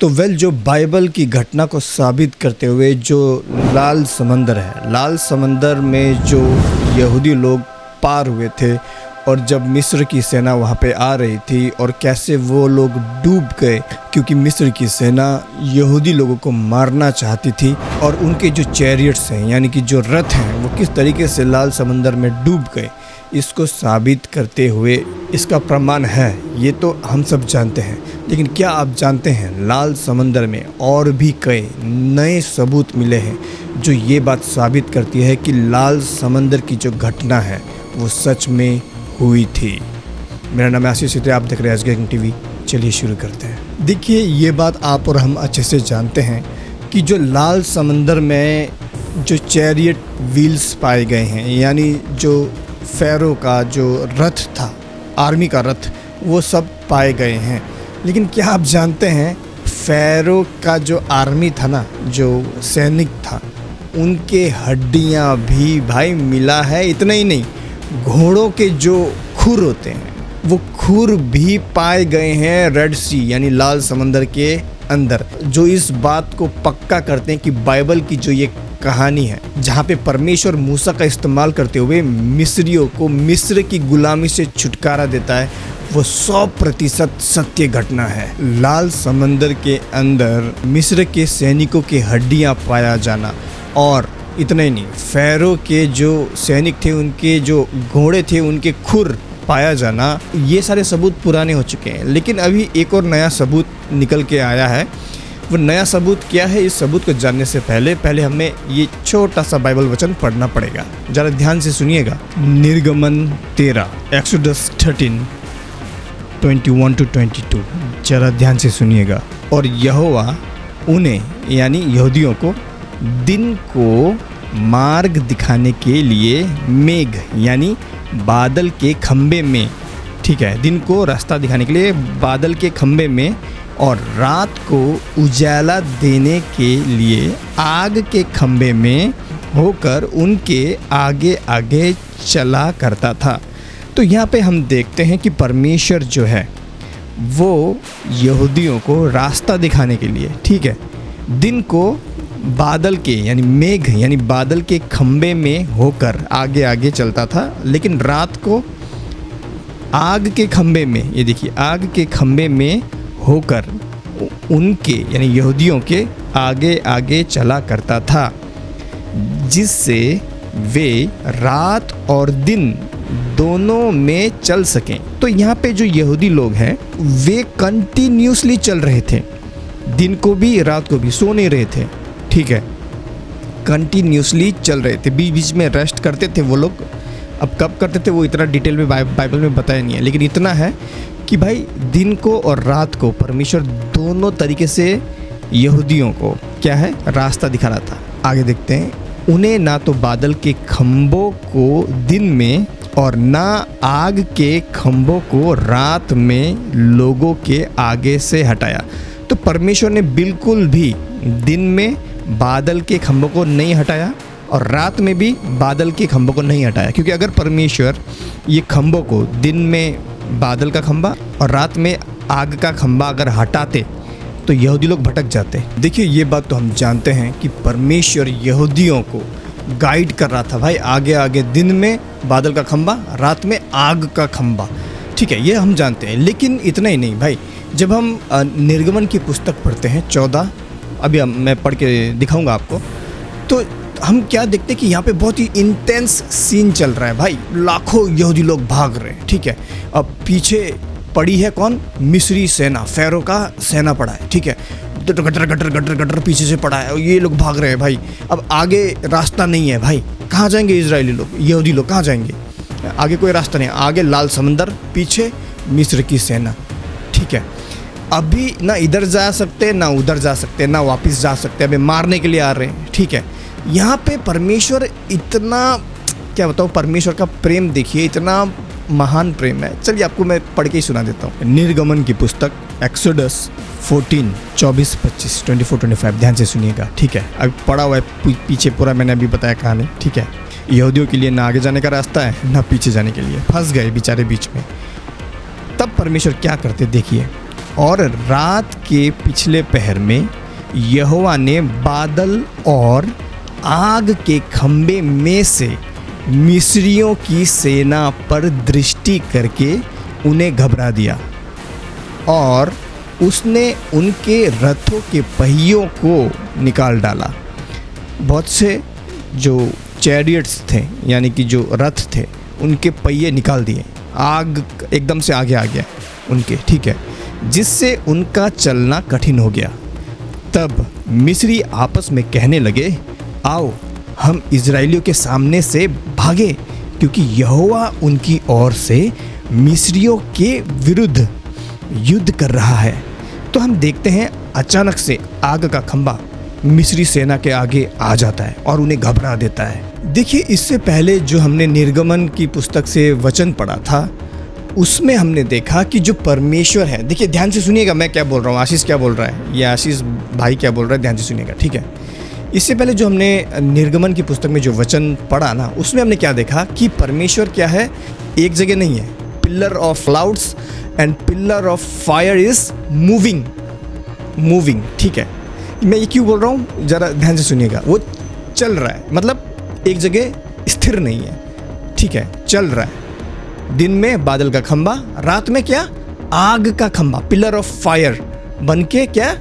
तो जो बाइबल की घटना को साबित करते हुए जो लाल समंदर है, लाल समंदर में जो यहूदी लोग पार हुए थे और जब मिस्र की सेना वहाँ पे आ रही थी और कैसे वो लोग डूब गए क्योंकि मिस्र की सेना यहूदी लोगों को मारना चाहती थी और उनके जो चैरियट्स हैं यानी कि जो रथ हैं वो किस तरीके से लाल समंदर में डूब गए, इसको साबित करते हुए इसका प्रमाण है, ये तो हम सब जानते हैं। लेकिन क्या आप जानते हैं लाल समंदर में और भी कई नए सबूत मिले हैं जो ये बात साबित करती है कि लाल समंदर की जो घटना है वो सच में हुई थी। मेरा नाम है आशीष, आप देख रहे हैं एसके टीवी। चलिए शुरू करते हैं। देखिए, ये बात आप और हम अच्छे से जानते हैं कि जो लाल समंदर में जो चैरियट व्हील्स पाए गए हैं यानी जो फ़ैरो का जो रथ था, आर्मी का रथ, वो सब पाए गए हैं। लेकिन क्या आप जानते हैं फ़ैरो का जो आर्मी था ना, जो सैनिक था, उनके हड्डियां भी भाई मिला है। इतना ही नहीं, घोड़ों के जो खुर होते हैं वो खुर भी पाए गए हैं रेड सी यानी लाल समंदर के अंदर, जो इस बात को पक्का करते हैं कि बाइबल की जो ये कहानी है जहाँ पे परमेश्वर मूसा का इस्तेमाल करते हुए मिस्रियों को मिस्र की गुलामी से छुटकारा देता है, वो 100% सत्य घटना है। लाल समंदर के अंदर मिस्र के सैनिकों के हड्डियां पाया जाना और इतना ही नहीं, फ़ैरो के जो सैनिक थे उनके जो घोड़े थे उनके खुर पाया जाना, ये सारे सबूत पुराने हो चुके हैं। लेकिन अभी एक और नया सबूत निकल के आया है। वो नया सबूत क्या है, इस सबूत को जानने से पहले हमें ये छोटा सा बाइबल वचन पढ़ना पड़ेगा। ज़रा ध्यान से सुनिएगा। निर्गमन 13, एक्सोडस 13, 21-22, ज़रा ध्यान से सुनिएगा। और यहोवा उन्हें यानी यहूदियों को दिन को मार्ग दिखाने के लिए मेघ यानी बादल के खंबे में, ठीक है, दिन को रास्ता दिखाने के लिए बादल के खंबे में और रात को उजाला देने के लिए आग के खंबे में होकर उनके आगे आगे चला करता था। तो यहाँ पे हम देखते हैं कि परमेश्वर जो है वो यहूदियों को रास्ता दिखाने के लिए, ठीक है, दिन को बादल के यानी मेघ यानी बादल के खंबे में होकर आगे आगे चलता था, लेकिन रात को आग के खंबे में, ये देखिए, आग के खंबे में होकर उनके यानी यहूदियों के आगे आगे चला करता था, जिससे वे रात और दिन दोनों में चल सकें। तो यहाँ पे जो यहूदी लोग हैं वे कंटिन्यूसली चल रहे थे, दिन को भी रात को भी, सो नहीं रहे थे, ठीक है, कंटिन्यूसली चल रहे थे, बीच बीच में रेस्ट करते थे वो लोग। अब कब करते थे वो इतना डिटेल में बाइबल में बताया नहीं है, लेकिन इतना है कि भाई दिन को और रात को परमेश्वर दोनों तरीके से यहूदियों को क्या है रास्ता दिखा रहा था। आगे देखते हैं। उन्हें ना तो बादल के खंभों को दिन में और ना आग के खंभों को रात में लोगों के आगे से हटाया। तो परमेश्वर ने बिल्कुल भी दिन में बादल के खंभों को नहीं हटाया और रात में भी बादल के खंभों को नहीं हटाया, क्योंकि अगर परमेश्वर ये खंभों को दिन में बादल का खंभा और रात में आग का खंभा अगर हटाते तो यहूदी लोग भटक जाते। देखिए, ये बात तो हम जानते हैं कि परमेश्वर यहूदियों को गाइड कर रहा था भाई, आगे आगे दिन में बादल का खंभा, रात में आग का खंभा, ठीक है, ये हम जानते हैं। लेकिन इतना ही नहीं भाई, जब हम निर्गमन की पुस्तक पढ़ते हैं 14, अभी मैं पढ़ के दिखाऊंगा आपको, तो हम क्या देखते हैं कि यहाँ पे बहुत ही इंटेंस सीन चल रहा है भाई, लाखों यहूदी लोग भाग रहे हैं, ठीक है। अब पीछे पड़ी है कौन, मिस्री सेना, फ़ैरो का सेना पड़ा है, ठीक है, gutter gutter gutter gutter gutter पीछे से पड़ा है और ये लोग भाग रहे हैं भाई। अब आगे रास्ता नहीं है भाई, कहाँ जाएंगे इजरायली लोग, यहूदी लोग कहाँ जाएंगे, आगे कोई रास्ता नहीं, आगे लाल समंदर, पीछे मिस्र की सेना, ठीक है। अभी ना इधर जा सकते ना उधर जा सकते ना वापस जा सकते, अभी मारने के लिए आ रहे हैं, ठीक है। यहाँ पे परमेश्वर इतना, क्या बताऊँ, परमेश्वर का प्रेम देखिए, इतना महान प्रेम है। चलिए आपको मैं पढ़ के ही सुना देता हूँ। निर्गमन की पुस्तक एक्सोडस 14, 24-25, 24-25, ध्यान से सुनिएगा, ठीक है। अभी पढ़ा हुआ है पीछे पूरा, मैंने अभी बताया कहानी, ठीक है। यहूदियों के लिए ना आगे जाने का रास्ता है ना पीछे जाने के लिए, फंस गए बेचारे बीच में। तब परमेश्वर क्या करते देखिए, और रात के पिछले पहर में यहोवा ने बादल और आग के खंबे में से मिस्रियों की सेना पर दृष्टि करके उन्हें घबरा दिया और उसने उनके रथों के पहियों को निकाल डाला। बहुत से जो चैरियट्स थे यानी कि जो रथ थे उनके पहिए निकाल दिए, आग एकदम से आगे आ गया उनके, ठीक है, जिससे उनका चलना कठिन हो गया। तब मिस्री आपस में कहने लगे, आओ हम इजराइलियों के सामने से भागे, क्योंकि यहोवा उनकी ओर से मिस्रियों के विरुद्ध युद्ध कर रहा है। तो हम देखते हैं अचानक से आग का खंबा मिस्री सेना के आगे आ जाता है और उन्हें घबरा देता है। देखिए, इससे पहले जो हमने निर्गमन की पुस्तक से वचन पढ़ा था उसमें हमने देखा कि जो परमेश्वर है, देखिए ध्यान से सुनिएगा मैं क्या बोल रहा हूँ, आशीष क्या बोल रहा है, या आशीष भाई क्या बोल रहा है, ध्यान से सुनिएगा, ठीक है। इससे पहले जो हमने निर्गमन की पुस्तक में जो वचन पढ़ा ना, उसमें हमने क्या देखा कि परमेश्वर क्या है, एक जगह नहीं है। Pillar of clouds and pillar of fire is moving, ठीक है। मैं ये क्यों बोल रहा हूँ, ज़रा ध्यान से सुनिएगा। वो चल रहा है, मतलब एक जगह स्थिर नहीं है, ठीक है, चल रहा है। दिन में बादल का खंबा, रात में क्या, आग का खंबा, पिलर ऑफ फायर बन के क्या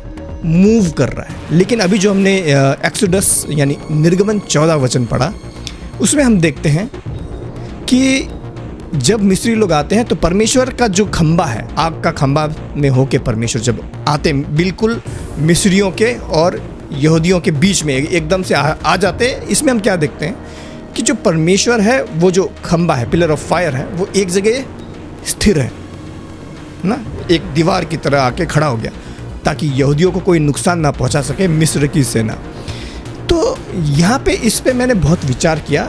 मूव कर रहा है। लेकिन अभी जो हमने एक्सोडस यानी निर्गमन 14 वचन पढ़ा, उसमें हम देखते हैं कि जब मिस्री लोग आते हैं तो परमेश्वर का जो खंबा है, आग का खंबा में होके परमेश्वर जब आते हैं बिल्कुल मिस्रियों के और यहूदियों के बीच में एकदम से आ जाते हैं। इसमें हम क्या देखते हैं कि जो परमेश्वर है, वो जो खंबा है, पिलर ऑफ फायर है, वो एक जगह स्थिर है ना, एक दीवार की तरह आके खड़ा हो गया ताकि यहूदियों को कोई नुकसान ना पहुंचा सके मिस्र की सेना। तो यहाँ पे इस पे मैंने बहुत विचार किया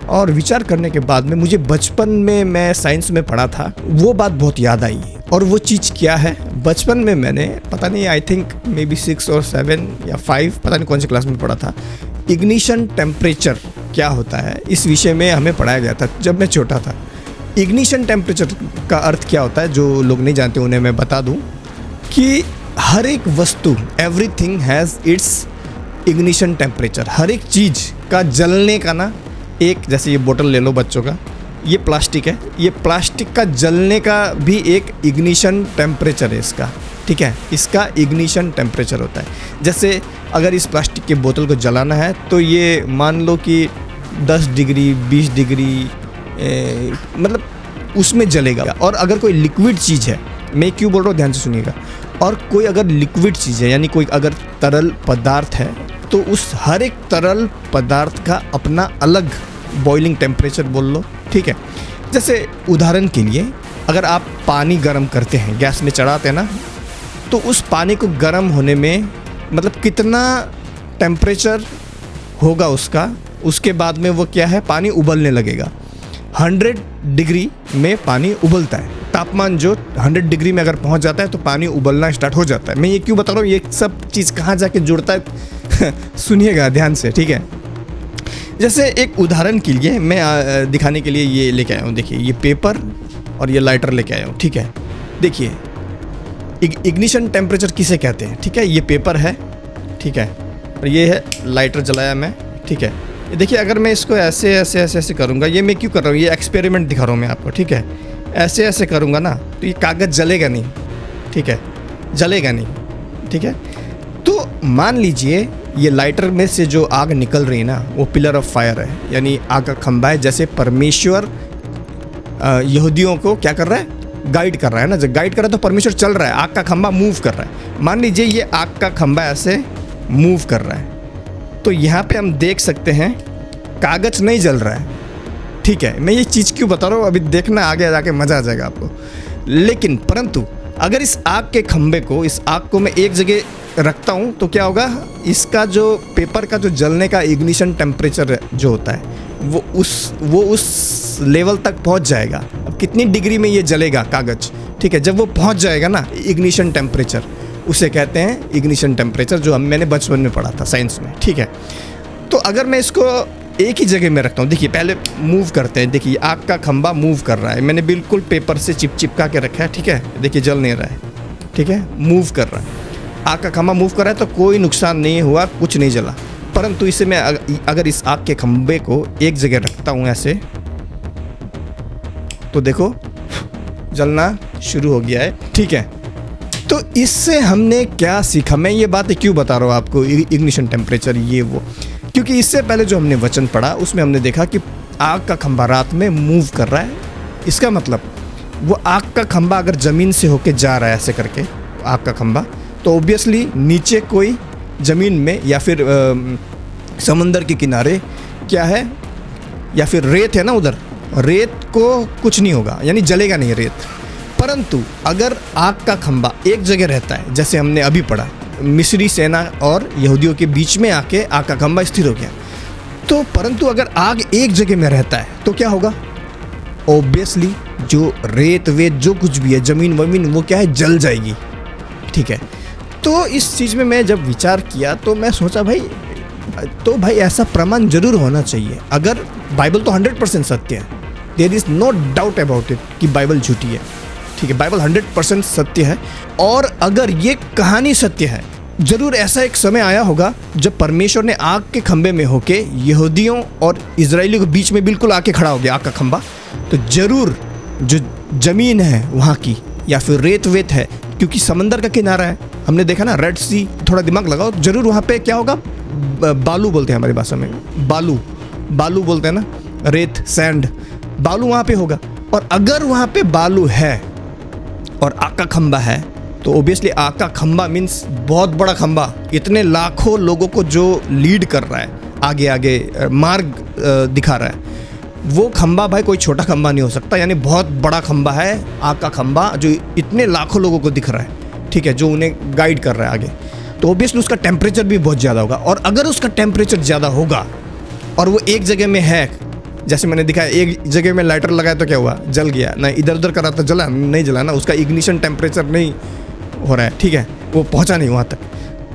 और विचार करने के बाद में मुझे बचपन में मैं साइंस में पढ़ा था, वो बात बहुत याद आई। और वो चीज़ क्या है, बचपन में मैंने पता नहीं, आई थिंक मे बी 6 और 7 या 5, पता नहीं कौन सी क्लास में पढ़ा था, इग्निशन टेम्परेचर क्या होता है, इस विषय में हमें पढ़ाया गया था जब मैं छोटा था। इग्निशन टेम्परेचर का अर्थ क्या होता है, जो लोग नहीं जानते उन्हें मैं बता दूं कि हर एक वस्तु, everything has its ignition temperature. हर एक चीज़ का जलने का ना, एक जैसे ये बोतल ले लो बच्चों का, ये प्लास्टिक है, ये प्लास्टिक का जलने का भी एक इग्निशन टेम्परेचर है इसका, ठीक है, इसका इग्निशन टेम्परेचर होता है। जैसे अगर इस प्लास्टिक के बोतल को जलाना है तो ये मान लो कि 10 डिग्री 20 डिग्री मतलब उसमें जलेगा। और अगर कोई लिक्विड चीज़ है, मैं क्यों बोल रहा हूँ ध्यान से सुनिएगा, और कोई अगर लिक्विड चीज़ है यानी कोई अगर तरल पदार्थ है तो उस हर एक तरल पदार्थ का अपना अलग बॉइलिंग टेम्परेचर बोल लो, ठीक है। जैसे उदाहरण के लिए अगर आप पानी गर्म करते हैं, गैस में चढ़ाते हैं ना, तो उस पानी को गर्म होने में मतलब कितना टेम्परेचर होगा उसका, उसके बाद में वो क्या है, पानी उबलने लगेगा। 100 डिग्री में पानी उबलता है, तापमान जो 100 डिग्री में अगर पहुंच जाता है तो पानी उबलना स्टार्ट हो जाता है। मैं ये क्यों बता रहा हूँ, ये सब चीज़ कहाँ जाके जुड़ता है सुनिएगा ध्यान से, ठीक है। जैसे एक उदाहरण के लिए मैं दिखाने के लिए ये लेके आया हूँ, देखिए ये पेपर और ये लाइटर लेके आया हूँ, ठीक है। देखिए इग्निशन टेम्परेचर किसे कहते हैं, ठीक है, ये पेपर है, ठीक है, और ये है लाइटर जलाया मैं, ठीक है। देखिए अगर मैं इसको ऐसे ऐसे ऐसे ऐसे करूँगा, ये मैं क्यों कर रहा हूँ, ये एक्सपेरिमेंट दिखा रहा हूँ मैं आपको, ठीक है। ऐसे ऐसे करूँगा ना तो ये कागज़ जलेगा नहीं, ठीक है, जलेगा नहीं, ठीक है। तो मान लीजिए ये लाइटर में से जो आग निकल रही है ना, वो पिलर ऑफ फायर है, यानी आग का खंबा है। जैसे परमेश्वर यहूदियों को क्या कर रहा है, गाइड कर रहा है ना, जब गाइड कर रहा है तो परमेश्वर चल रहा है, आग का खंबा मूव कर रहा है। मान लीजिए ये आग का खंबा ऐसे मूव कर रहा है, तो यहाँ पे हम देख सकते हैं कागज़ नहीं जल रहा है, ठीक है। मैं ये चीज़ क्यों बता रहा हूँ, अभी देखना आगे जाके मज़ा आ जाएगा आपको। लेकिन परंतु अगर इस आग के खंबे को, इस आग को मैं एक जगह रखता हूँ तो क्या होगा, इसका जो पेपर का जो जलने का इग्निशन टेम्परेचर जो होता है वो उस लेवल तक पहुँच जाएगा। अब कितनी डिग्री में ये जलेगा कागज़, ठीक है, जब वो पहुँच जाएगा ना इग्निशन टेम्परेचर, उसे कहते हैं इग्निशन टेम्परेचर, जो मैंने बचपन में पढ़ा था साइंस में, ठीक है। तो अगर मैं इसको एक ही जगह में रखता हूँ, देखिए पहले मूव करते हैं, देखिए आग का खंबा मूव कर रहा है, मैंने बिल्कुल पेपर से चिपका के रखा है, ठीक है, देखिए जल नहीं रहा है, ठीक है, मूव कर रहा है, आग का खंभा मूव कर रहा है तो कोई नुकसान नहीं हुआ, कुछ नहीं जला। परंतु इसे मैं अगर इस आग के खंभे को एक जगह रखता हूँ ऐसे, तो देखो जलना शुरू हो गया है, ठीक है। तो इससे हमने क्या सीखा, मैं ये बातें क्यों बता रहा हूँ आपको, इग्निशन टेम्परेचर ये वो, क्योंकि इससे पहले जो हमने वचन पढ़ा उसमें हमने देखा कि आग का खंभा रात में मूव कर रहा है। इसका मतलब वो आग का खंभा अगर ज़मीन से होके जा रहा है ऐसे करके आग का खंभा, तो ऑब्वियसली नीचे कोई ज़मीन में या फिर समंदर के किनारे क्या है, या फिर रेत है ना, उधर रेत को कुछ नहीं होगा, यानी जलेगा नहीं रेत। परंतु अगर आग का खंभा एक जगह रहता है, जैसे हमने अभी पढ़ा, मिस्री सेना और यहूदियों के बीच में आके आग का खंभा स्थिर हो गया, तो परंतु अगर आग एक जगह में रहता है तो क्या होगा, ऑब्वियसली जो रेत वेत जो कुछ भी है, ज़मीन वमीन, वो क्या है, जल जाएगी, ठीक है। तो इस चीज़ में मैं जब विचार किया तो मैं सोचा भाई ऐसा प्रमाण जरूर होना चाहिए। अगर बाइबल तो 100% सत्य है, there is no doubt about it कि बाइबल झूठी है, ठीक है, बाइबल 100% सत्य है। और अगर ये कहानी सत्य है, ज़रूर ऐसा एक समय आया होगा जब परमेश्वर ने आग के खंभे में होके यहूदियों और इजरायलियों के बीच में बिल्कुल आके खड़ा हो गया आग का खंभा, तो ज़रूर जो ज़मीन है वहाँ की या फिर रेत वेत है, क्योंकि समंदर का किनारा है, हमने देखा ना रेड सी, थोड़ा दिमाग लगाओ, ज़रूर वहाँ पे क्या होगा, बालू बोलते हैं हमारी भाषा में, बालू बोलते हैं ना, रेत सैंड, बालू वहाँ पे होगा। और अगर वहाँ पे बालू है और आग का खंभा है, तो ओबियसली आग का खंभा मीन्स बहुत बड़ा खंभा, इतने लाखों लोगों को जो लीड कर रहा है, आगे आगे मार्ग दिखा रहा है, वो खंभा भाई कोई छोटा खंभा नहीं हो सकता, यानी बहुत बड़ा खंभा है आग का खंभा, जो इतने लाखों लोगों को दिख रहा है, ठीक है, जो उन्हें गाइड कर रहा है आगे। तो ओबियसली उसका टेम्परेचर भी बहुत ज़्यादा होगा। और अगर उसका टेम्परेचर ज़्यादा होगा और वो एक जगह में है, जैसे मैंने दिखाया, एक जगह में लाइटर लगाया तो क्या हुआ, जल गया ना, इधर उधर करा तो जला नहीं, जला ना, उसका इग्निशन टेम्परेचर नहीं हो रहा है, ठीक है, वो पहुंचा नहीं वहाँ तक।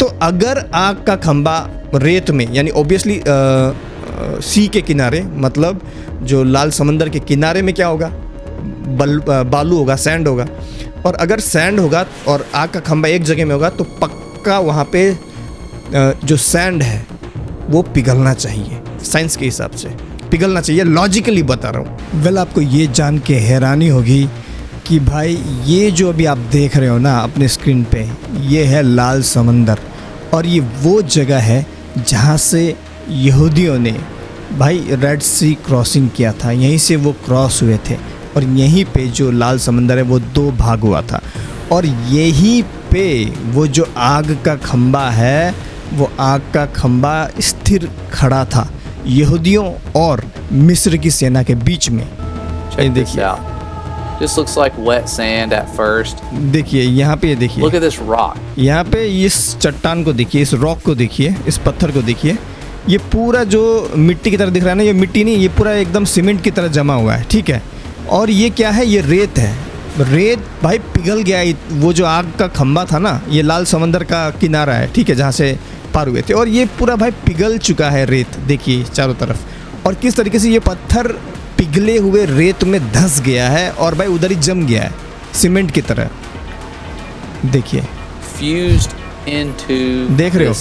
तो अगर आग का खंभा रेत में, यानी ऑब्वियसली सी के किनारे, मतलब जो लाल समंदर के किनारे में क्या होगा, बालू होगा, सैंड होगा, और अगर सैंड होगा और आग का खंभा एक जगह में होगा, तो पक्का वहाँ पे जो सैंड है वो पिघलना चाहिए, साइंस के हिसाब से पिघलना चाहिए, लॉजिकली बता रहा हूँ। वेल, आपको ये जान के हैरानी होगी कि भाई ये जो अभी आप देख रहे हो ना अपने स्क्रीन पे, ये है लाल समंदर, और ये वो जगह है जहाँ से यहूदियों ने भाई रेड सी क्रॉसिंग किया था, यहीं से वो क्रॉस हुए थे, और यहीं पे जो लाल समंदर है वो 2 भाग हुआ था, और यहीं पे वो जो आग का खंभा है, वो आग का खंभा स्थिर खड़ा था यहूदियों और मिस्र की सेना के बीच में। देखिए, This looks like wet sand at first. देखिए यहाँ पे, देखिए Look at this rock. यहाँ पे इस चट्टान को देखिए, इस रॉक को देखिए, इस पत्थर को देखिए, ये पूरा जो मिट्टी की तरह दिख रहा है ना, ये मिट्टी नहीं, ये पूरा एकदम सीमेंट की तरह जमा हुआ है, ठीक है। और ये क्या है, ये रेत है, रेत भाई पिघल गया, वो जो आग का खंभा था ना, ये लाल समंदर का किनारा है, ठीक है, जहाँ से पार हुए थे, और ये पूरा भाई पिघल चुका है रेत, देखिए चारों तरफ, और किस तरीके से ये पत्थर पिघले हुए रेत में धंस गया है और भाई उधर ही जम गया है सीमेंट की तरह, देखिए Fused into देख रहे हो,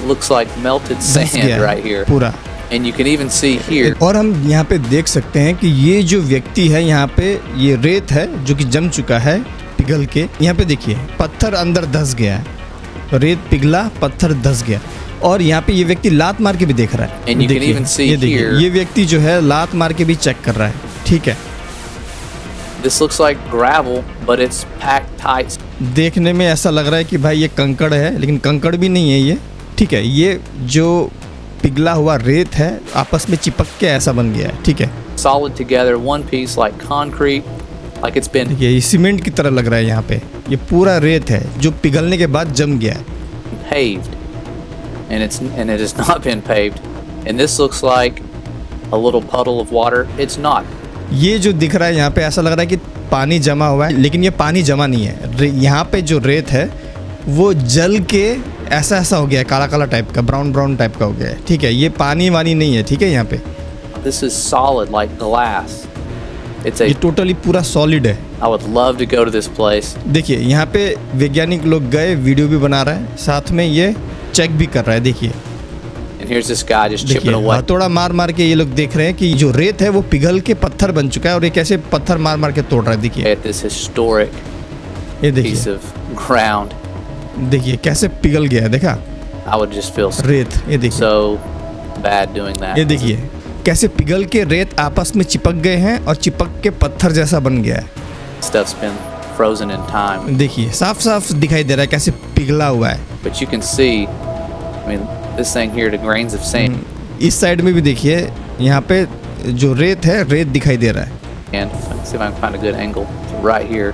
looks like melted sand right here. पूरा, And you can even see here. और हम यहाँ पे देख सकते हैं कि ये जो व्यक्ति है, यहाँ पे ये रेत है जो कि जम चुका है पिघल के, यहाँ पे देखिए पत्थर अंदर धंस गया है, रेत पिघला, पत्थर धंस गया, और यहाँ पे ये व्यक्ति लात मार के भी देख रहा है, देखिए ये देखिए, ये व्यक्ति जो है लात मार के भी चेक कर रहा है, ठीक है। This looks like gravel, but it's packed tight. देखने में ऐसा लग रहा है कि भाई ये कंकड़ है, लेकिन कंकड़ भी नहीं है ये, ठीक है, ये जो पिघला हुआ रेत है आपस में चिपक के ऐसा बन गया है, ठीक है, Solid together, one piece like concrete, like it's been देखिए ये सीमेंट की तरह लग रहा है, यहाँ पे ये पूरा रेत है जो पिघलने के बाद जम गया है, paved. And it has not been paved. And this looks like a little puddle of water. It's not. ये जो दिख रहा है यहाँ पे ऐसा लग रहा है कि पानी जमा हुआ है, लेकिन ये पानी जमा नहीं है, यहाँ पे जो रेत है वो जल के ऐसा हो गया है, काला काला टाइप का, ब्राउन टाइप का हो गया है, ठीक है, ये पानी वानी नहीं है, ठीक है। यहाँ पे This is solid like glass. It's ये a टोटली पूरा सॉलिड है, I would love to go to this place. देखिए यहाँ पे वैज्ञानिक लोग गए, वीडियो भी बना रहा है, साथ में ये चेक भी कर रहा है। देखिए And here's this guy just chipping देखिए away. हथौड़ा मार मार के ये लोग देख रहे हैं कि जो रेत है वो पिघल के पत्थर बन चुका है और ये कैसे पत्थर मार मार के तोड़ रहा है। देखिए At this historic ये piece देखिए of ground. देखिए कैसे पिघल गया है, देखा I would just feel रेत। ये देखिए so bad doing that. ये देखिए कैसे पिघल के रेत आपस में चिपक गए हैं और चिपक के पत्थर जैसा बन गया है। Stuff's been frozen in time. देखिए साफ साफ दिखाई दे रहा है कैसे पिघला हुआ है। But you can see, I mean, this thing here, the grains of sand. इस साइड में भी देखिए यहाँ पे जो रेत है, रेत दिखाई दे रहा है। And let's see if I can find a good angle. Right here,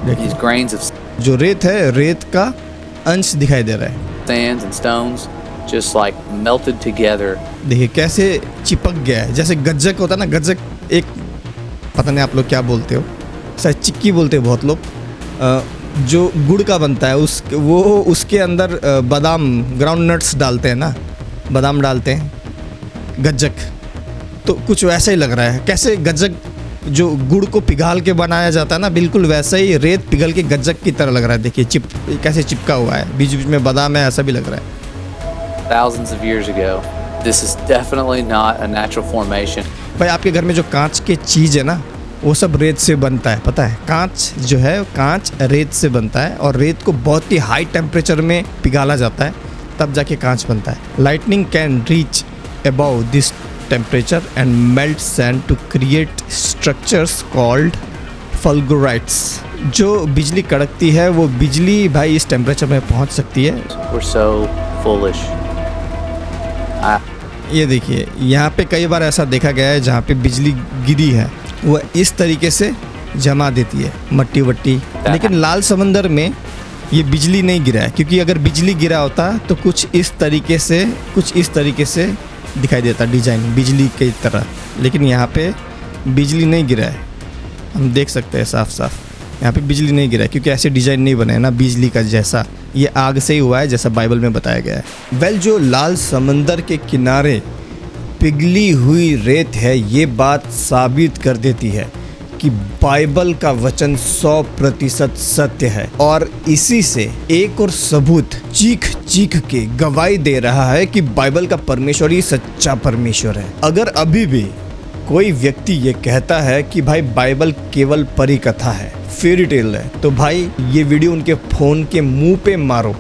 देखिए these grains of जो रेत है, रेत का अंश दिखाई दे रहा है। sands and stones just like melted together. देखिए कैसे चिपक गया है, जैसे गज्जक होता है ना, गज्जक एक पता नहीं आप लोग क्या बोलते हो, शायद चिक्की बोलते हैं बहुत लोग, जो गुड़ का बनता है वो उसके अंदर बादाम ग्राउंड नट्स डालते हैं ना, बादाम डालते हैं, गज्जक। तो कुछ वैसा ही लग रहा है, कैसे गज्जक जो गुड़ को पिघाल के बनाया जाता है ना, बिल्कुल वैसा ही रेत पिघल के गज्जक की तरह लग रहा है। देखिए कैसे चिपका हुआ है, बीच बीच में बादाम है, ऐसा भी लग रहा है। Thousands of years ago. This is definitely not a natural formation. भाई आपके घर में जो कांच के चीज़ है ना, वो सब रेत से बनता है, पता है? कांच जो है, कांच रेत से बनता है और रेत को बहुत ही हाई टेम्परेचर में पिघाला जाता है, तब जाके कांच बनता है। Lightning can reach above this temperature and melt sand to create structures called fulgurites. जो बिजली कड़कती है वो बिजली भाई इस टेम्परेचर में पहुंच सकती है। We're so foolish. ये देखिए यहाँ पे कई बार ऐसा देखा गया है जहाँ पे बिजली गिरी है वो इस तरीके से जमा देती है मट्टी वट्टी, लेकिन लाल समंदर में ये बिजली नहीं गिरा है, क्योंकि अगर बिजली गिरा होता तो कुछ इस तरीके से दिखाई देता डिजाइन बिजली की तरह, लेकिन यहाँ पे बिजली नहीं गिरा है। हम देख सकते हैं साफ साफ यहाँ पे बिजली नहीं गिरा है, क्योंकि ऐसे डिजाइन नहीं बने हैं ना बिजली का जैसा, ये आग से ही हुआ है जैसा बाइबल में बताया गया है। वेल जो लाल समंदर के किनारे पिघली हुई रेत है, ये बात साबित कर देती है कि बाइबल का वचन 100% सत्य है, और इसी से एक और सबूत चीख चीख के गवाही दे रहा है कि बाइबल का परमेश्वर ही सच्चा परमेश्वर है। अगर अभी भी कोई व्यक्ति ये कहता है कि भाई बाइबल केवल परी कथा है, फेरी टेल है, तो भाई ये वीडियो उनके फोन के मुंह पे मारो,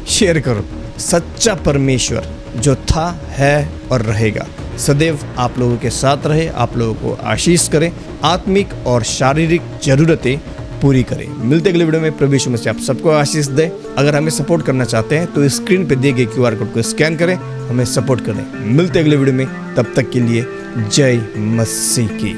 शेयर करो। सच्चा परमेश्वर जो था, है और रहेगा सदैव आप लोगों के साथ रहे, आप लोगों को आशीष करें, आत्मिक और शारीरिक जरूरतें पूरी करें। मिलते अगले वीडियो में। प्रभु यीशु मसीह आप सबको आशीष दे। अगर हमें सपोर्ट करना चाहते हैं तो स्क्रीन पे दिए गए QR कोड को स्कैन करें, हमें सपोर्ट करें। मिलते अगले वीडियो में, तब तक के लिए जय मसीह की।